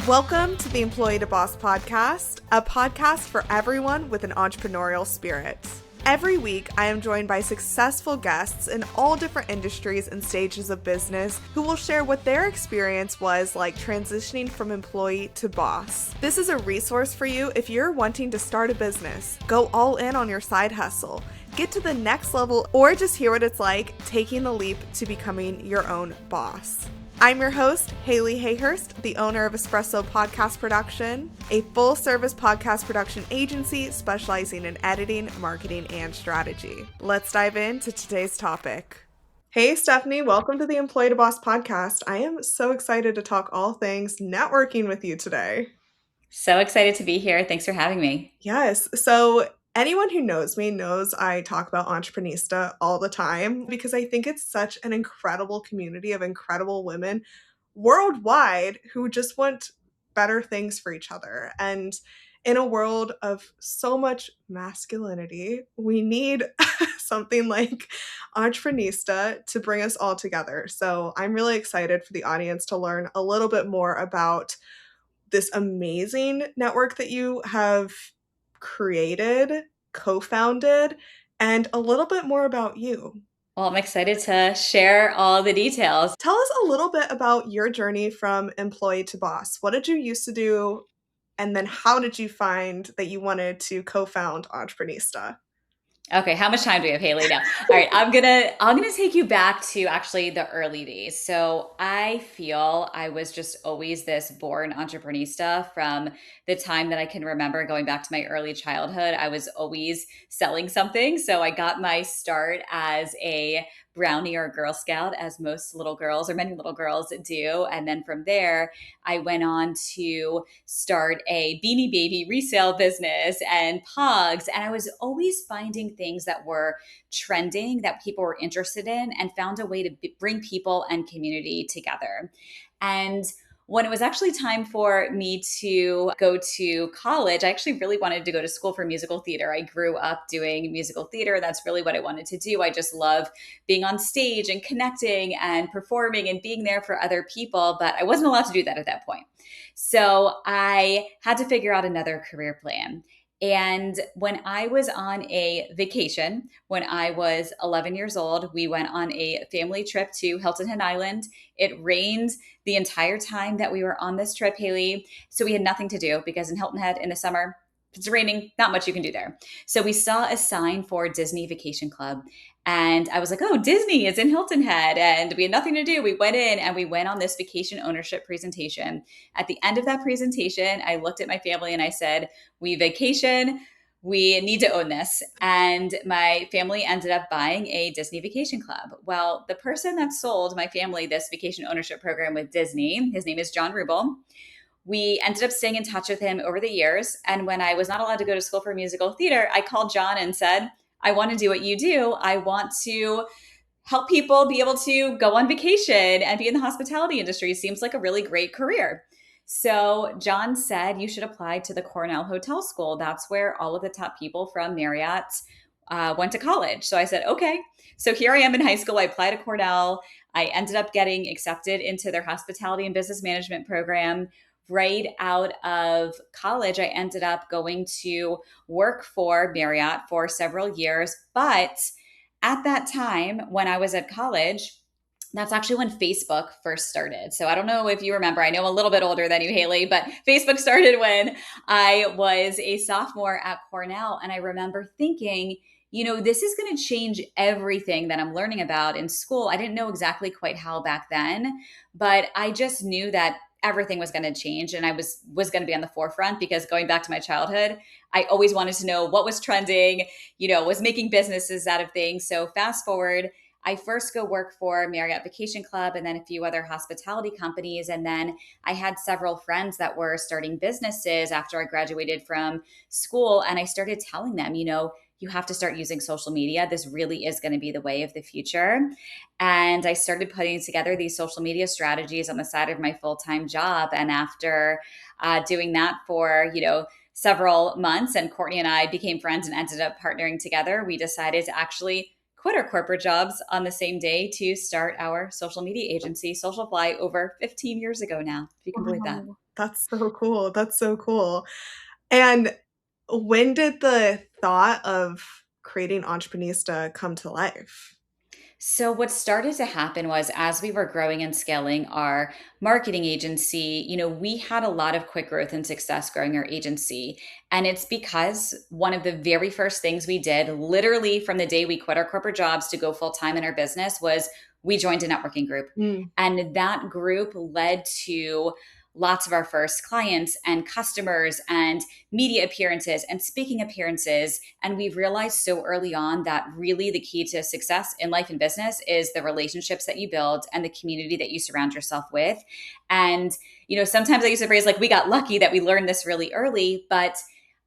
Welcome to the Employee to Boss podcast, a podcast for everyone with an entrepreneurial spirit. Every week, I am joined by successful guests in all different industries and stages of business who will share what their experience was like transitioning from employee to boss. This is a resource for you if you're wanting to start a business, go all in on your side hustle, get to the next level, or just hear what it's like taking the leap to becoming your own boss. I'm your host, Haley Hayhurst, the owner of Espresso Podcast Production, a full-service podcast production agency specializing in editing, marketing, and strategy. Let's dive into today's topic. Hey, Stephanie, welcome to the Employee to Boss podcast. I am so excited to talk all things networking with you today. So excited to be here. Thanks for having me. Yes. So anyone who knows me knows I talk about Entreprenista all the time because I think it's such an incredible community of incredible women worldwide who just want better things for each other. And in a world of so much masculinity, we need something like Entreprenista to bring us all together. So I'm really excited for the audience to learn a little bit more about this amazing network that you have created, co-founded, and a little bit more about you. Well, I'm excited to share all the details. Tell us a little bit about your journey from employee to boss. What did you used to do? And then how did you find that you wanted to co-found Entreprenista? Okay, how much time do we have, Haley? Now, all right, I'm gonna take you back to actually the early days. So I feel I was just always this born entreprenista from the time that I can remember, going back to my early childhood. I was always selling something. So I got my start as a brownie or Girl Scout, as most little girls or many little girls do. And then from there, I went on to start a Beanie Baby resale business and Pogs. And I was always finding things that were trending that people were interested in and found a way to bring people and community together. And when it was actually time for me to go to college, I actually really wanted to go to school for musical theater. I grew up doing musical theater. That's really what I wanted to do. I just love being on stage and connecting and performing and being there for other people, but I wasn't allowed to do that at that point. So I had to figure out another career plan. And when I was on a vacation, when I was 11 years old, we went on a family trip to Hilton Head Island. It rained the entire time that we were on this trip, Haley. So we had nothing to do because in Hilton Head in the summer, if it's raining, not much you can do there. So we saw a sign for Disney Vacation Club. And I was like, oh, Disney is in Hilton Head. And we had nothing to do. We went in and we went on this vacation ownership presentation. At the end of that presentation, I looked at my family and I said, we vacation. We need to own this. And my family ended up buying a Disney Vacation Club. Well, the person that sold my family this vacation ownership program with Disney, his name is John Rubel. We ended up staying in touch with him over the years. And when I was not allowed to go to school for musical theater, I called John and said, I want to do what you do. I want to help people be able to go on vacation and be in the hospitality industry. Seems like a really great career. So John said, you should apply to the Cornell Hotel School. That's where all of the top people from Marriott went to college. So I said, okay. So here I am in high school. I applied to Cornell. I ended up getting accepted into their hospitality and business management program. Right out of college, I ended up going to work for Marriott for several years. But at that time, when I was at college, that's actually when Facebook first started. So I don't know if you remember, I know I'm a little bit older than you, Haley, but Facebook started when I was a sophomore at Cornell. And I remember thinking, this is going to change everything that I'm learning about in school. I didn't know exactly quite how back then, but I just knew that everything was going to change and I was going to be on the forefront because going back to my childhood, I always wanted to know what was trending, was making businesses out of things. So fast forward, I first go work for Marriott Vacation Club and then a few other hospitality companies. And then I had several friends that were starting businesses after I graduated from school. And I started telling them, you have to start using social media. This really is going to be the way of the future. And I started putting together these social media strategies on the side of my full-time job. And after doing that for, several months, and Courtney and I became friends and ended up partnering together, we decided to actually quit our corporate jobs on the same day to start our social media agency, Social Fly, over 15 years ago now, if you can believe that. That's so cool. That's so cool. And when did the thought of creating Entreprenista come to life? So, what started to happen was as we were growing and scaling our marketing agency, we had a lot of quick growth and success growing our agency. And it's because one of the very first things we did, literally from the day we quit our corporate jobs to go full time in our business, was we joined a networking group. Mm. And that group led to lots of our first clients and customers and media appearances and speaking appearances. And we've realized so early on that really the key to success in life and business is the relationships that you build and the community that you surround yourself with. And, sometimes I use the phrase like, we got lucky that we learned this really early, but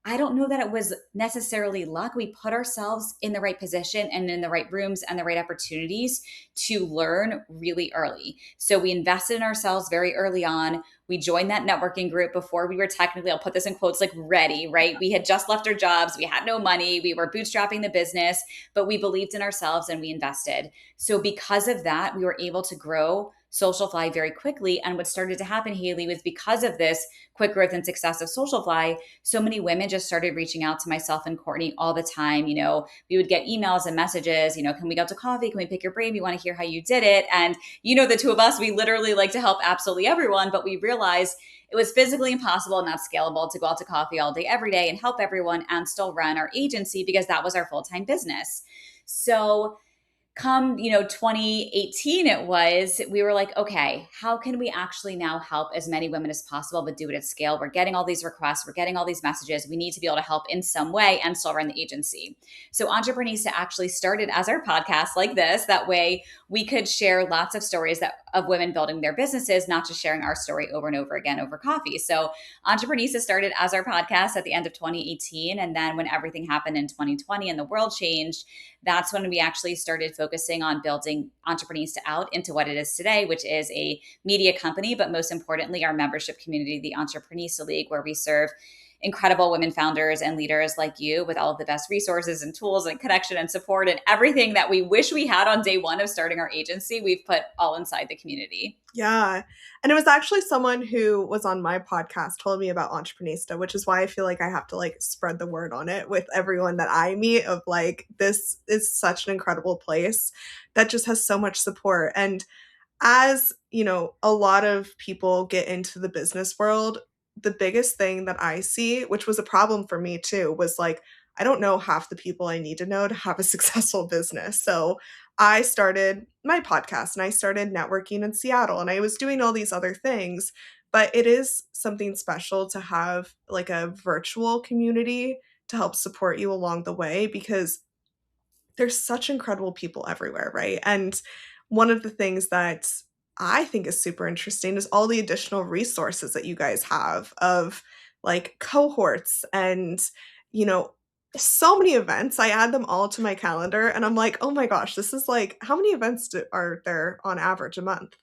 I don't know that it was necessarily luck. We put ourselves in the right position and in the right rooms and the right opportunities to learn really early. So we invested in ourselves very early on. We joined that networking group before we were technically, I'll put this in quotes, like ready, right? We had just left our jobs. We had no money. We were bootstrapping the business, but we believed in ourselves and we invested. So because of that, we were able to grow Socialfly very quickly. And what started to happen, Haley, was because of this quick growth and success of Socialfly, so many women just started reaching out to myself and Courtney all the time. We would get emails and messages, can we go to coffee? Can we pick your brain? We want to hear how you did it. And, the two of us, we literally like to help absolutely everyone, but we realized it was physically impossible and not scalable to go out to coffee all day, every day and help everyone and still run our agency because that was our full-time business. So come 2018 we were like, okay, how can we actually now help as many women as possible but do it at scale? We're getting all these requests, we're getting all these messages, we need to be able to help in some way and still run the agency. So Entreprenista actually started as our podcast like this. That way we could share lots of stories of women building their businesses, not just sharing our story over and over again over coffee. So Entreprenista started as our podcast at the end of 2018, and then when everything happened in 2020 and the world changed, that's when we actually started focusing on building Entreprenista out into what it is today, which is a media company, but most importantly, our membership community, the Entreprenista League, where we serve incredible women founders and leaders like you with all of the best resources and tools and connection and support and everything that we wish we had on day one of starting our agency. We've put all inside the community. Yeah. And it was actually someone who was on my podcast told me about Entreprenista, which is why I feel like I have to spread the word on it with everyone that I meet of this is such an incredible place that just has so much support. And as, a lot of people get into the business world, the biggest thing that I see, which was a problem for me too, was I don't know half the people I need to know to have a successful business. So I started my podcast and I started networking in Seattle and I was doing all these other things. But it is something special to have a virtual community to help support you along the way because there's such incredible people everywhere, right? And one of the things that I think is super interesting is all the additional resources that you guys have of cohorts and, you know, so many events. I add them all to my calendar and I'm like, oh my gosh, this is how many events are there on average a month?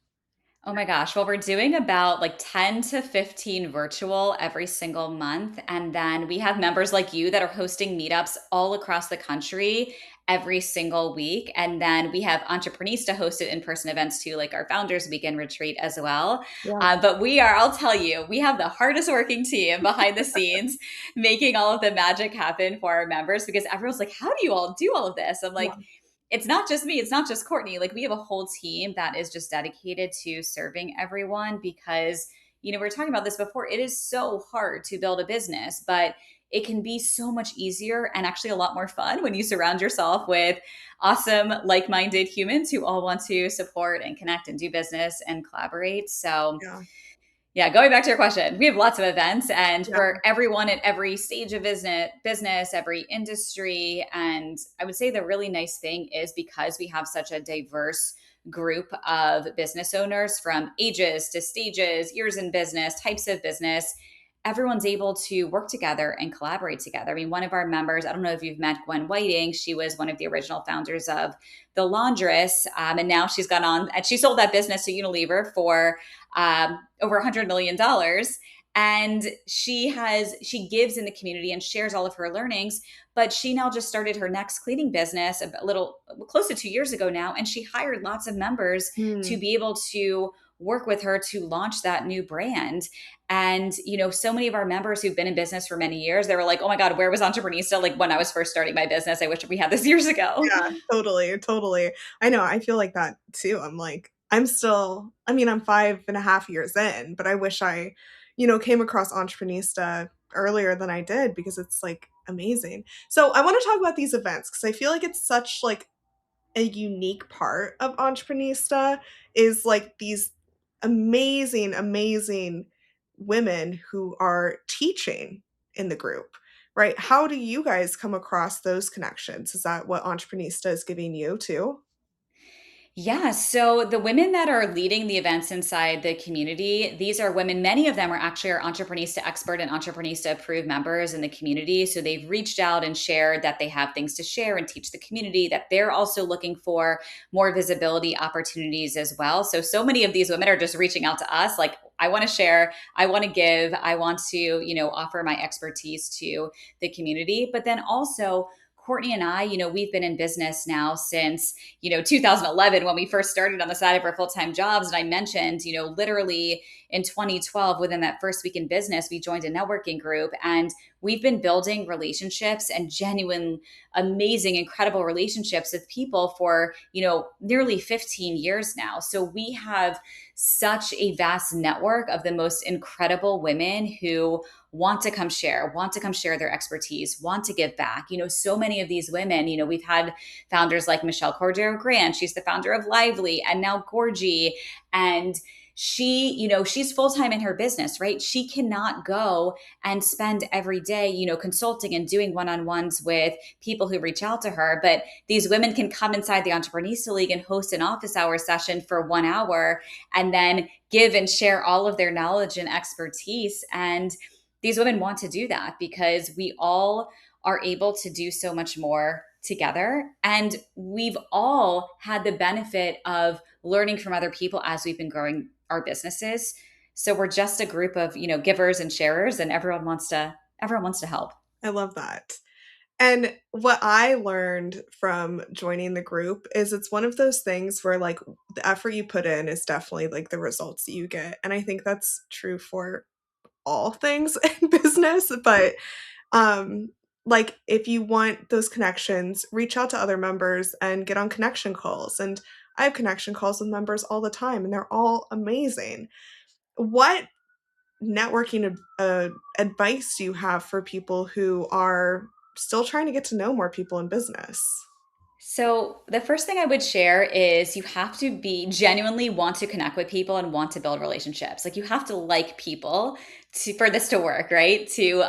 Oh my gosh. Well, we're doing about 10 to 15 virtual every single month. And then we have members like you that are hosting meetups all across the country every single week. And then we have Entreprenista hosted in-person events too, like our Founders Weekend retreat as well. Yeah. But I'll tell you, we have the hardest working team behind the scenes making all of the magic happen for our members because everyone's like, how do you all do all of this? I'm like, Yeah. it's not just me. It's not just Courtney. We have a whole team that is just dedicated to serving everyone because, we were talking about this before. It is so hard to build a business, but it can be so much easier and actually a lot more fun when you surround yourself with awesome, like-minded humans who all want to support and connect and do business and collaborate. So Yeah. yeah, going back to your question, we have lots of events and Yeah. for everyone at every stage of business, every industry. And I would say the really nice thing is because we have such a diverse group of business owners from ages to stages, years in business, types of business, everyone's able to work together and collaborate together. I mean, one of our members, I don't know if you've met Gwen Whiting, she was one of the original founders of The Laundress. And now she's gone on and she sold that business to Unilever for over $100 million. And she gives in the community and shares all of her learnings, but she now just started her next cleaning business a little close to 2 years ago now. And she hired lots of members to be able to work with her to launch that new brand. And, so many of our members who've been in business for many years, they were like, oh my God, where was Entreprenista? Like when I was first starting my business, I wish we had this years ago. Yeah, totally, totally. I know. I feel like that too. I'm still, I mean, I'm 5.5 years in, but I wish I, came across Entreprenista earlier than I did because it's like amazing. So I want to talk about these events because I feel like it's such like a unique part of Entreprenista is like these amazing, amazing women who are teaching in the group, right? How do you guys come across those connections? Is that what Entreprenista is giving you too? Yeah, so the women that are leading the events inside the community, these are women, many of them are actually our Entreprenista expert and Entreprenista approved members in the community. So they've reached out and shared that they have things to share and teach the community, that they're also looking for more visibility opportunities as well. So many of these women are just reaching out to us like, I want to share, I want to give, I want to, offer my expertise to the community. But then also, Courtney and I, we've been in business now since 2011 when we first started on the side of our full-time jobs. And I mentioned, literally in 2012, within that first week in business, we joined a networking group and we've been building relationships and genuine, amazing, incredible relationships with people for, nearly 15 years now. So we have such a vast network of the most incredible women who want to come share their expertise, want to give back. So many of these women, we've had founders like Michelle Cordero Grant. She's the founder of Lively and now Gorgie. And she's full-time in her business, right? She cannot go and spend every day, consulting and doing one-on-ones with people who reach out to her. But these women can come inside the Entreprenista League and host an office hour session for 1 hour and then give and share all of their knowledge and expertise. And these women want to do that because we all are able to do so much more together. And we've all had the benefit of learning from other people as we've been growing our businesses. So we're just a group of, givers and sharers, and everyone wants to help. I love that. And what I learned from joining the group is it's one of those things where like the effort you put in is definitely like the results that you get. And I think that's true for all things in business, but um like if you want those connections, reach out to other members and get on connection calls. And I have connection calls with members all the time and they're all amazing. What networking advice do you have for people who are still trying to get to know more people in business? So, the first thing I would share is you have to be genuinely want to connect with people and want to build relationships. Like you have to like people for this to work, right? To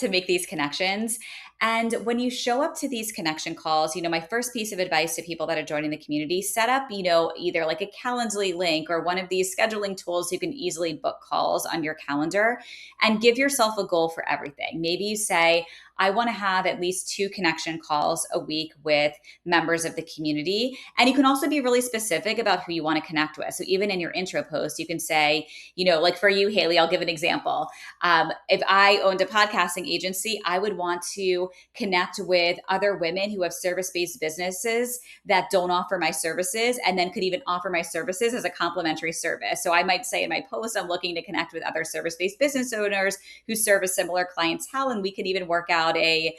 make these connections. And when you show up to these connection calls, my first piece of advice to people that are joining the community, set up, either like a Calendly link or one of these scheduling tools you can easily book calls on your calendar and give yourself a goal for everything. Maybe you say, I want to have at least 2 connection calls a week with members of the community. And you can also be really specific about who you want to connect with. So even in your intro post, you can say, like for you, Haley, I'll give an example. If I owned a podcasting agency, I would want to connect with other women who have service-based businesses that don't offer my services and then could even offer my services as a complimentary service. So I might say in my post, I'm looking to connect with other service-based business owners who serve a similar clientele, and we could even work out a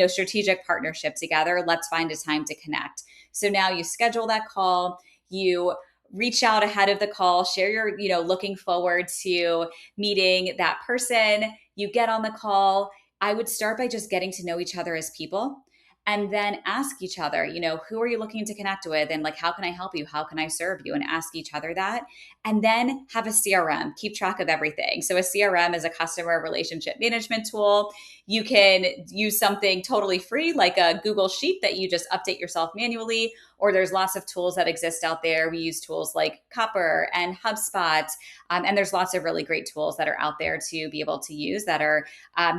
strategic partnership together. Let's find a time to connect. So now you schedule that call, you reach out ahead of the call, share your, looking forward to meeting that person. You get on the call. I would start by just getting to know each other as people and then ask each other, who are you looking to connect with? And like, how can I help you? How can I serve you? And ask each other that. And then have a CRM, keep track of everything. So a CRM is a customer relationship management tool. You can use something totally free, like a Google Sheet that you just update yourself manually, or there's lots of tools that exist out there. We use tools like Copper and HubSpot. And there's lots of really great tools that are out there to be able to use that are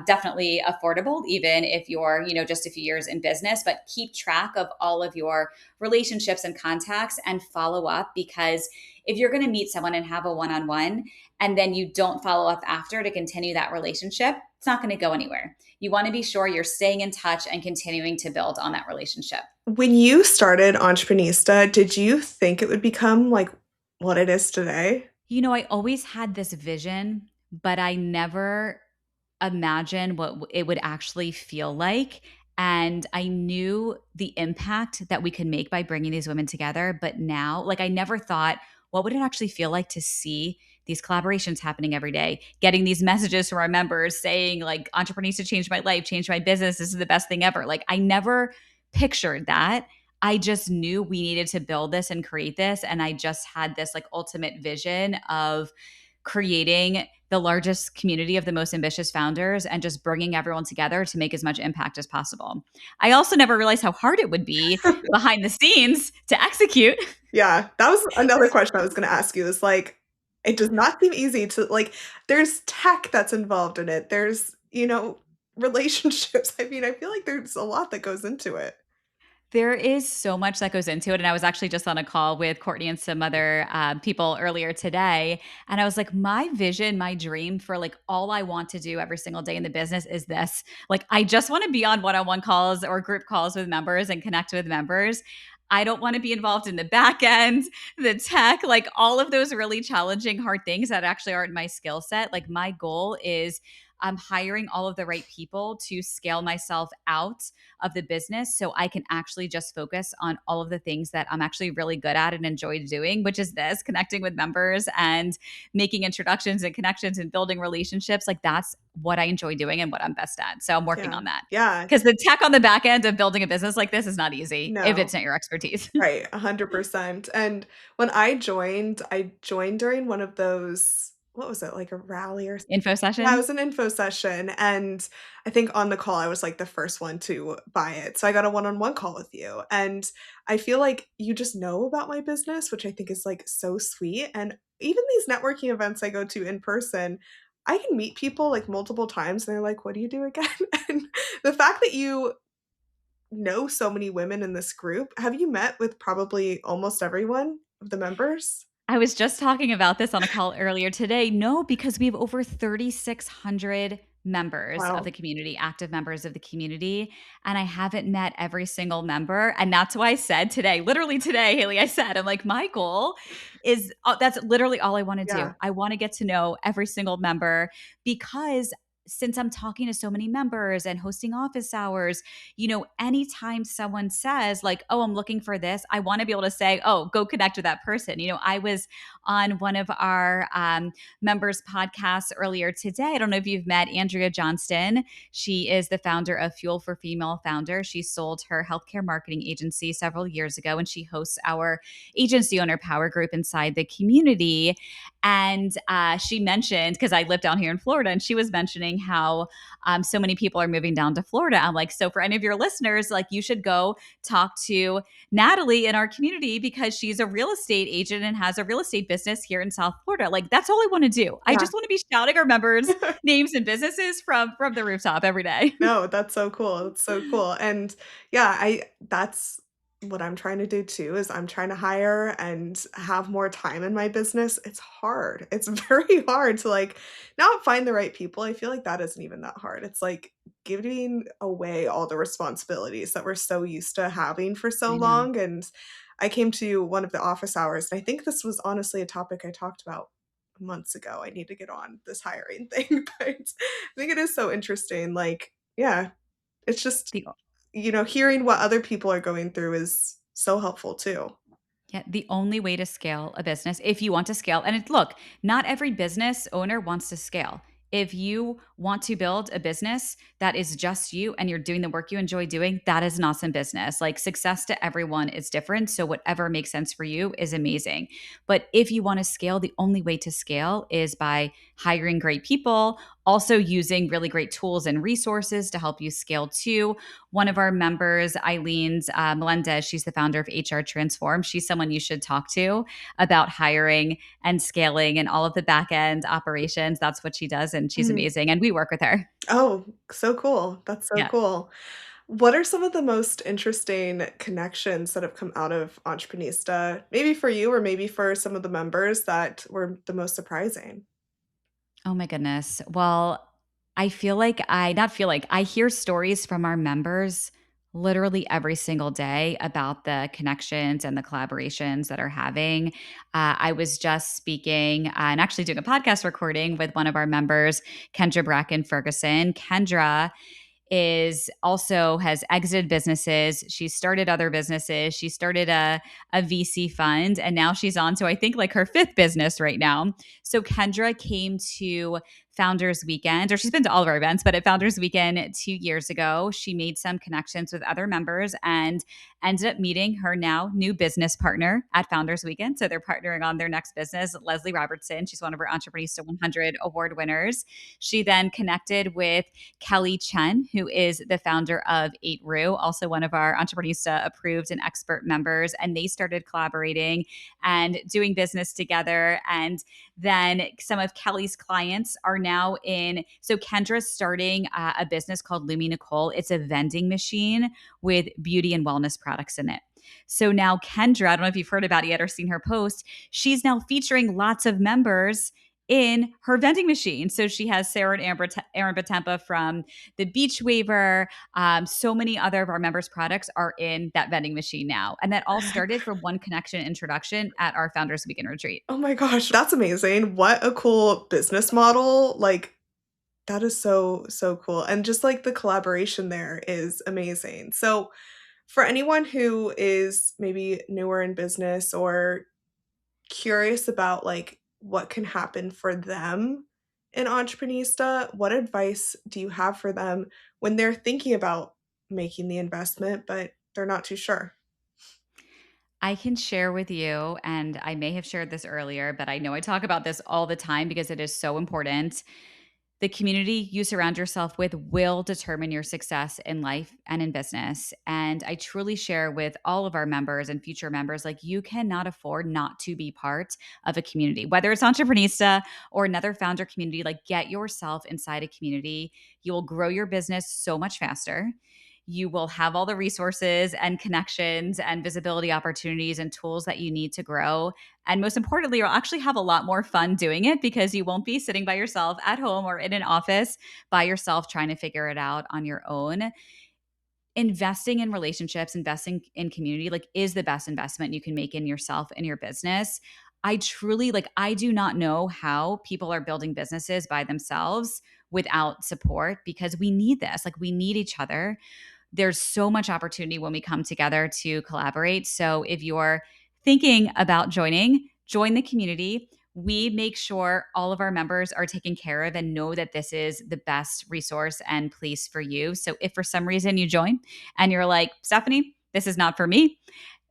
definitely affordable, even if you're, just a few years in business, but keep track of all of your relationships and contacts and follow up, because if you're going to meet someone and have a one-on-one and then you don't follow up after to continue that relationship, it's not going to go anywhere. You want to be sure you're staying in touch and continuing to build on that relationship. When you started Entreprenista, did you think it would become like what it is today? I always had this vision, but I never imagined what it would actually feel like. And I knew the impact that we could make by bringing these women together. But now, like, I never thought, what would it actually feel like to see these collaborations happening every day, getting these messages from our members saying, like, Entreprenista changed my life, changed my business. This is the best thing ever. Like, I never pictured that. I just knew we needed to build this and create this. And I just had this like ultimate vision of creating the largest community of the most ambitious founders and just bringing everyone together to make as much impact as possible. I also never realized how hard it would be behind the scenes to execute. Yeah, that was another question I was gonna ask you is like, it does not seem easy to like, there's tech that's involved in it. There's, relationships. I mean, I feel like there's a lot that goes into it. There is so much that goes into it. And I was actually just on a call with Courtney and some other people earlier today. And I was like, my vision, my dream for like all I want to do every single day in the business is this. Like, I just want to be on one on one calls or group calls with members and connect with members. I don't want to be involved in the back end, the tech, like all of those really challenging, hard things that actually aren't my skill set. Like, my goal is I'm hiring all of the right people to scale myself out of the business so I can actually just focus on all of the things that I'm actually really good at and enjoy doing, which is this connecting with members and making introductions and connections and building relationships. Like, that's what I enjoy doing and what I'm best at. So I'm working Yeah. on that. Yeah. Because the tech on the back end of building a business like this is not easy if No. it's not your expertise. Right, 100%, and when I joined during one of those what was it, like a rally or Info yeah, it session. was an info session, and I think on the call, I was, like, the first one to buy it, so I got a one-on-one call with you, and I feel like you just know about my business, which I think is, like, so sweet, and even these networking events I go to in person, I can meet people, like, multiple times, and they're like, "What do you do again?" And the fact that you know so many women in this group, have you met with probably almost everyone of the members? I was just talking about this on a call earlier today. No, because we have over 3,600 members of the Wow. community, active members of the community, and I haven't met every single member. And that's why I said today, literally today, Haley, I said, I'm like, my goal is that's literally all I want to do. Yeah, I want to get to know every single member because since I'm talking to so many members and hosting office hours, anytime someone says, like, oh, I'm looking for this, I want to be able to say, oh, go connect with that person. I was on one of our members' podcasts earlier today. I don't know if you've met Andrea Johnston. She is the founder of Fuel for Female Founder. She sold her healthcare marketing agency several years ago, and she hosts our agency owner power group inside the community. And she mentioned, because I live down here in Florida, and she was mentioning how so many people are moving down to Florida. I'm like, so for any of your listeners, like, you should go talk to Natalie in our community because she's a real estate agent and has a real estate business here in South Florida. Like, that's all I want to do. I yeah. just want to be shouting our members' names and businesses from the rooftop every day. No, that's so cool, that's so cool, and yeah, I that's what I'm trying to do too, is I'm trying to hire and have more time in my business. It's hard, it's very hard to, like, not find the right people. I feel like that isn't even that hard. It's, like, giving away all the responsibilities that we're so used to having for so I know. long, and I came to one of the office hours, and I think this was honestly a topic I talked about months ago. I need to get on this hiring thing, but I think it is so interesting, like, yeah, it's just, The hearing what other people are going through is so helpful too. Yeah, the only way to scale a business, if you want to scale, and look, not every business owner wants to scale. If you want to build a business that is just you and you're doing the work you enjoy doing, that is an awesome business. Like, success to everyone is different. So, whatever makes sense for you is amazing. But if you want to scale, the only way to scale is by hiring great people, also using really great tools and resources to help you scale too. One of our members, Eileen's Melendez, she's the founder of HR Transform. She's someone you should talk to about hiring and scaling and all of the back end operations. That's what she does. And she's Mhm. amazing. And we work with her. Oh, so cool. That's so Yeah. cool. What are some of the most interesting connections that have come out of Entreprenista? Maybe for you or maybe for some of the members that were the most surprising? Oh my goodness. Well, I feel like I not feel like I hear stories from our members literally every single day about the connections and the collaborations that are having. I was just speaking and actually doing a podcast recording with one of our members, Kendra Bracken Ferguson. Kendra is also has exited businesses. She started other businesses. She started a VC fund, and now she's on to, I think, like her fifth business right now. So Kendra came to Founders Weekend, or she's been to all of our events, but at Founders Weekend 2 years ago, she made some connections with other members and ended up meeting her now new business partner at Founders Weekend. So they're partnering on their next business, Leslie Robertson. She's one of our Entreprenista 100 award winners. She then connected with Kelly Chen, who is the founder of 8Rue, also one of our Entreprenista approved and expert members. And they started collaborating and doing business together. And then some of Kelly's clients are now in. So Kendra's starting a business called Lumi Nicole. It's a vending machine with beauty and wellness products in it. So now Kendra, I don't know if you've heard about it yet or seen her post, she's now featuring lots of members in her vending machine. So she has Sarah and Aaron Batempa from the Beach Waver. So many other of our members' products are in that vending machine now. And that all started from one connection introduction at our Founders Weekend retreat. Oh my gosh, that's amazing. What a cool business model. Like, that is so, so cool. And just like the collaboration there is amazing. So, for anyone who is maybe newer in business or curious about like what can happen for them in Entreprenista, what advice do you have for them when they're thinking about making the investment, but they're not too sure? I can share with you, and I may have shared this earlier, but I know I talk about this all the time because it is so important. The community you surround yourself with will determine your success in life and in business. And I truly share with all of our members and future members, like, you cannot afford not to be part of a community, whether it's Entreprenista or another founder community. Like, get yourself inside a community. You will grow your business so much faster. You will have all the resources and connections and visibility opportunities and tools that you need to grow. And most importantly, you'll actually have a lot more fun doing it because you won't be sitting by yourself at home or in an office by yourself trying to figure it out on your own. Investing in relationships, investing in community, like, is the best investment you can make in yourself and your business. I truly, like, I do not know how people are building businesses by themselves without support, because we need this. Like, we need each other. There's so much opportunity when we come together to collaborate. So if you're thinking about joining, join the community. We make sure all of our members are taken care of and know that this is the best resource and place for you. So if for some reason you join and you're like, Stephanie, this is not for me,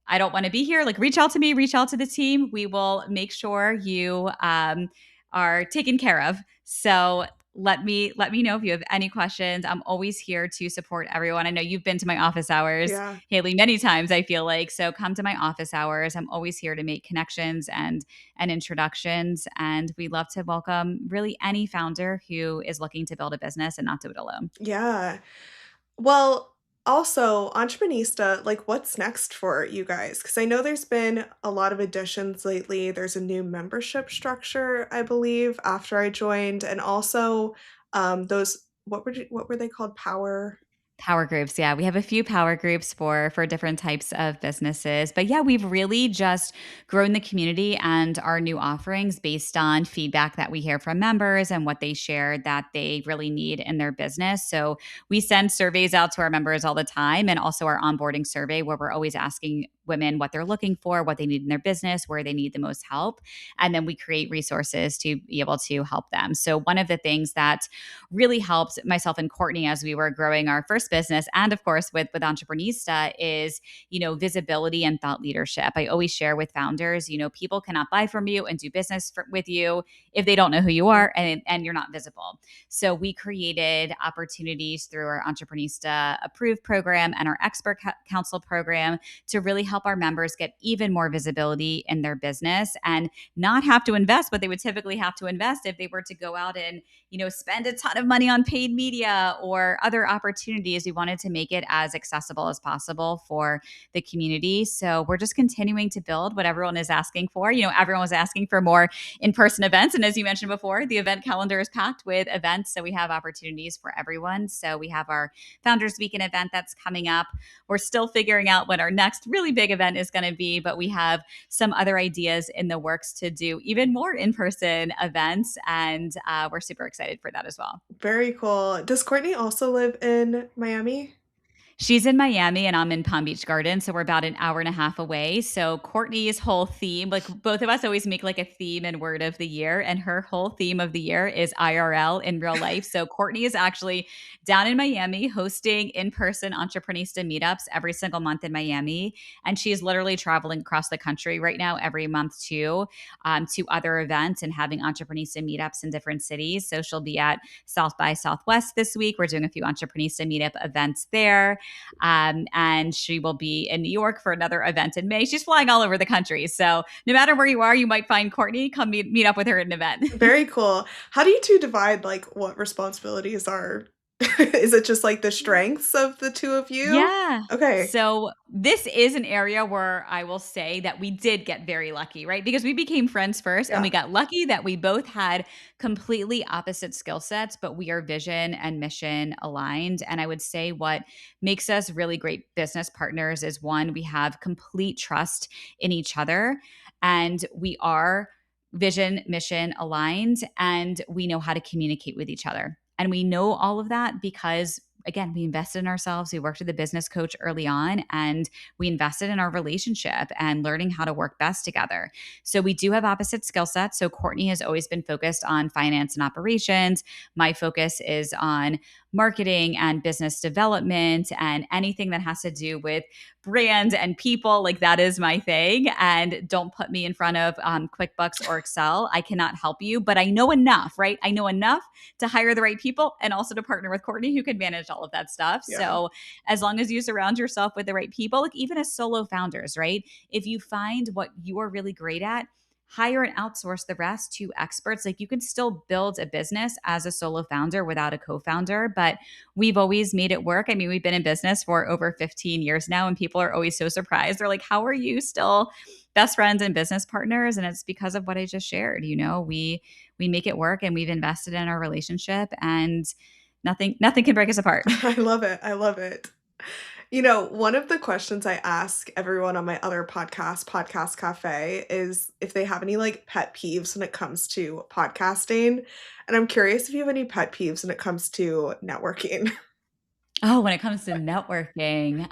I don't want to be here, like, reach out to me, reach out to the team. We will make sure you are taken care of. So let me know if you have any questions. I'm always here to support everyone. I know you've been to my office hours, Yeah. Haley, many times, I feel like. So come to my office hours. I'm always here to make connections and introductions. And we love to welcome really any founder who is looking to build a business and not do it alone. Yeah. Well, also, Entreprenista, like, what's next for you guys? Because I know there's been a lot of additions lately. There's a new membership structure, I believe, after I joined, and also those what were they called? Power. Power groups, yeah. We have a few power groups for different types of businesses. But yeah, we've really just grown the community and our new offerings based on feedback that we hear from members and what they share that they really need in their business. So we send surveys out to our members all the time, and also our onboarding survey, where we're always asking women what they're looking for, what they need in their business, where they need the most help. And then we create resources to be able to help them. So one of the things that really helped myself and Courtney as we were growing our first business, and of course with Entreprenista, is, visibility and thought leadership. I always share with founders, people cannot buy from you and do business with you if they don't know who you are and you're not visible. So we created opportunities through our Entreprenista approved program and our expert council program to really help our members get even more visibility in their business and not have to invest what they would typically have to invest if they were to go out and, spend a ton of money on paid media or other opportunities. We wanted to make it as accessible as possible for the community. So we're just continuing to build what everyone is asking for. Everyone was asking for more in-person events. And as you mentioned before, the event calendar is packed with events. So we have opportunities for everyone. So we have our Founders Weekend event that's coming up. We're still figuring out what our next really big event is going to be, but we have some other ideas in the works to do even more in-person events. And we're super excited for that as well. Very cool. Does Courtney also live in Miami? She's in Miami and I'm in Palm Beach Gardens. So we're about an hour and a half away. So Courtney's whole theme, like both of us always make like a theme and word of the year. And her whole theme of the year is IRL, in real life. So Courtney is actually down in Miami hosting in-person Entreprenista meetups every single month in Miami. And she's literally traveling across the country right now every month too, to other events and having Entreprenista meetups in different cities. So she'll be at South by Southwest this week. We're doing a few Entreprenista meetup events there. And she will be in New York for another event in May. She's flying all over the country. So no matter where you are, you might find Courtney. Come meet up with her at an event. Very cool. How do you two divide like what responsibilities are? Is it just like the strengths of the two of you? Yeah. Okay. So this is an area where I will say that we did get very lucky, right? Because we became friends first and Yeah. we got lucky that we both had completely opposite skill sets, but we are vision and mission aligned. And I would say what makes us really great business partners is one, we have complete trust in each other and we are vision, mission aligned, and we know how to communicate with each other. And we know all of that because again, we invested in ourselves. We worked with a business coach early on and we invested in our relationship and learning how to work best together. So we do have opposite skill sets. So Courtney has always been focused on finance and operations. My focus is on marketing and business development and anything that has to do with brand and people. Like that is my thing. And don't put me in front of QuickBooks or Excel. I cannot help you, but I know enough, right? I know enough to hire the right people and also to partner with Courtney who can manage all of that stuff. Yeah. So as long as you surround yourself with the right people, like even as solo founders, right? If you find what you are really great at, hire and outsource the rest to experts. Like you can still build a business as a solo founder without a co-founder, but we've always made it work. I mean, we've been in business for over 15 years now and people are always so surprised. They're like, how are you still best friends and business partners? And it's because of what I just shared. We make it work and we've invested in our relationship and nothing can break us apart. I love it. I love it. One of the questions I ask everyone on my other podcast, Podcast Cafe, is if they have any like pet peeves when it comes to podcasting. And I'm curious if you have any pet peeves when it comes to networking. Oh, when it comes to networking,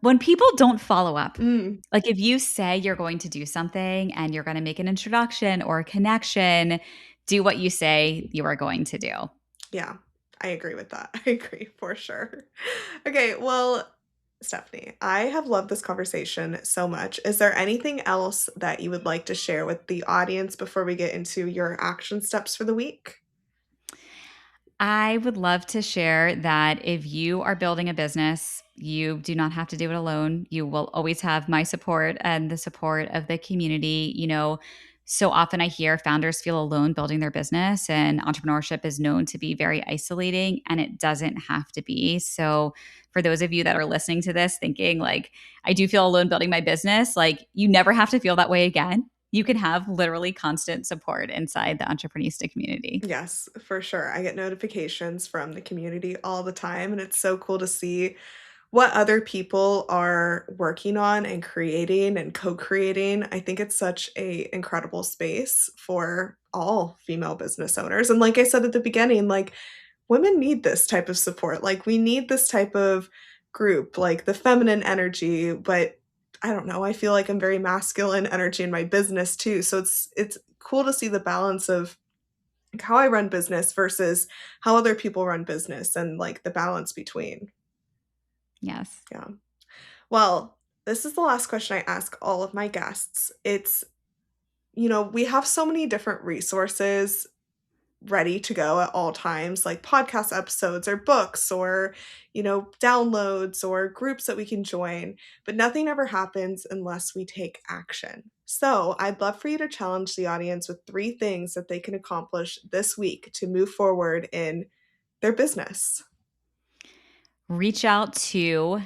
when people don't follow up, Mm, like if you say you're going to do something and you're going to make an introduction or a connection, do what you say you are going to do. yeah, I agree with that. I agree for sure. Okay, well, Stephanie, I have loved this conversation so much. Is there anything else that you would like to share with the audience before we get into your action steps for the week? I would love to share that if you are building a business, you do not have to do it alone. You will always have my support and the support of the community. So often I hear founders feel alone building their business, and entrepreneurship is known to be very isolating, and it doesn't have to be. So, for those of you that are listening to this thinking, like, I do feel alone building my business, like, you never have to feel that way again. You can have literally constant support inside the Entreprenista community. Yes, for sure. I get notifications from the community all the time, and it's so cool to see what other people are working on and creating and co-creating. I think it's such a incredible space for all female business owners. And like I said at the beginning, like women need this type of support. Like we need this type of group, like the feminine energy, but I don't know, I feel like I'm very masculine energy in my business too. So it's cool to see the balance of like, how I run business versus how other people run business and like the balance between. Yes. Yeah. Well, this is the last question I ask all of my guests. We have so many different resources ready to go at all times, like podcast episodes or books or, downloads or groups that we can join, but nothing ever happens unless we take action. So I'd love for you to challenge the audience with 3 things that they can accomplish this week to move forward in their business. Reach out to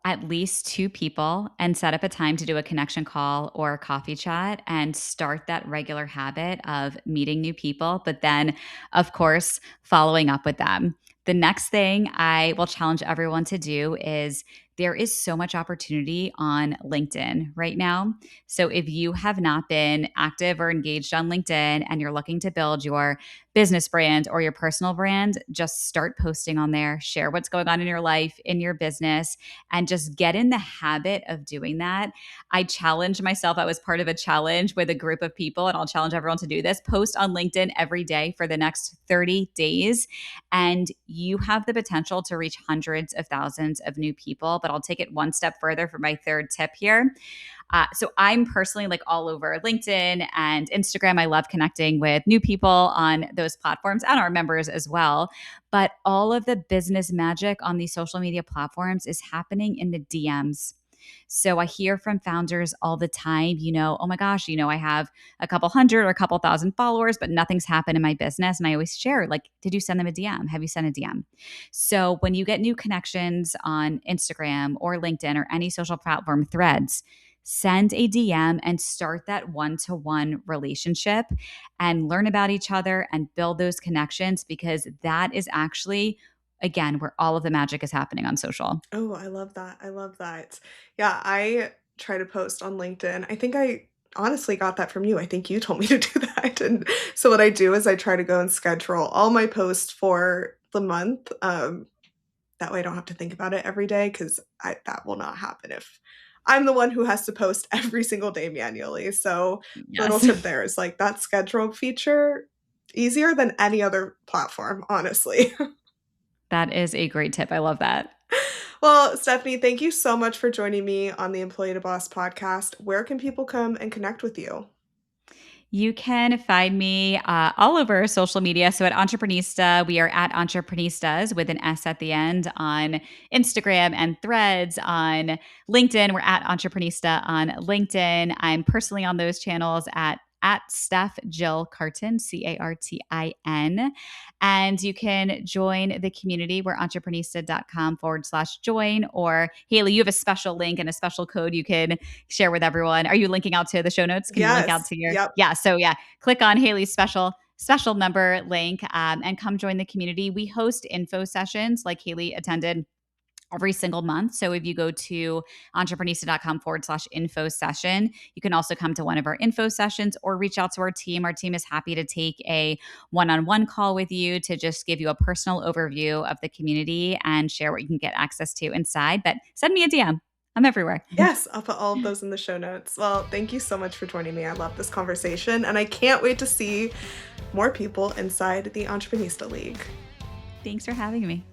at least 2 people and set up a time to do a connection call or a coffee chat and start that regular habit of meeting new people, but then, of course, following up with them. The next thing I will challenge everyone to do is there is so much opportunity on LinkedIn right now. So if you have not been active or engaged on LinkedIn and you're looking to build your business brand or your personal brand, just start posting on there, share what's going on in your life, in your business, and just get in the habit of doing that. I challenged myself. I was part of a challenge with a group of people, and I'll challenge everyone to do this. Post on LinkedIn every day for the next 30 days, and you have the potential to reach hundreds of thousands of new people. But I'll take it one step further for my third tip here. So I'm personally like all over LinkedIn and Instagram. I love connecting with new people on those platforms and our members as well. But all of the business magic on these social media platforms is happening in the DMs. So I hear from founders all the time, oh my gosh, I have a couple hundred or a couple thousand followers, but nothing's happened in my business. And I always share, like, did you send them a DM? Have you sent a DM? So when you get new connections on Instagram or LinkedIn or any social platform, Threads, send a DM and start that one-to-one relationship and learn about each other and build those connections, because that is actually, again, where all of the magic is happening on social. Oh, I love that. I love that. Yeah, I try to post on LinkedIn. I think I honestly got that from you. I think you told me to do that. And so what I do is I try to go and schedule all my posts for the month. That way I don't have to think about it every day, because that will not happen if I'm the one who has to post every single day manually. So little Yes. tip there is like that schedule feature, easier than any other platform, honestly. That is a great tip. I love that. Well, Stephanie, thank you so much for joining me on the Employee to Boss podcast. Where can people come and connect with you? You can find me all over social media. So at Entreprenista, we are at Entreprenistas with an S at the end on Instagram and Threads. On LinkedIn, we're at Entreprenista on LinkedIn. I'm personally on those channels at Steph Jill Cartin, Cartin. And you can join the community. We're entreprenista.com/join. Or Haley, you have a special link and a special code you can share with everyone. Are you linking out to the show notes? Can you link out Yes. to your, Yep. yeah. So yeah, click on Haley's special member link and come join the community. We host info sessions like Haley attended every single month. So if you go to entreprenista.com/info session, you can also come to one of our info sessions or reach out to our team. Our team is happy to take a one-on-one call with you to just give you a personal overview of the community and share what you can get access to inside. But send me a DM. I'm everywhere. Yes, I'll put all of those in the show notes. Well, thank you so much for joining me. I love this conversation, and I can't wait to see more people inside the Entreprenista League. Thanks for having me.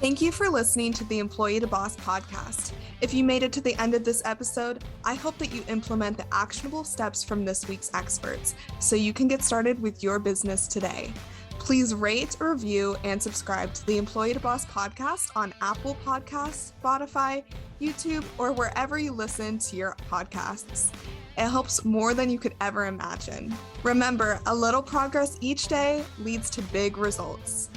Thank you for listening to the Employee to Boss podcast. If you made it to the end of this episode, I hope that you implement the actionable steps from this week's experts so you can get started with your business today. Please rate, review, and subscribe to the Employee to Boss podcast on Apple Podcasts, Spotify, YouTube, or wherever you listen to your podcasts. It helps more than you could ever imagine. Remember, a little progress each day leads to big results.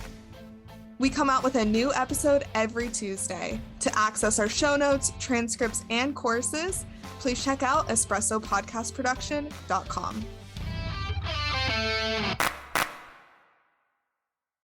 We come out with a new episode every Tuesday. To access our show notes, transcripts, and courses, please check out espressopodcastproduction.com.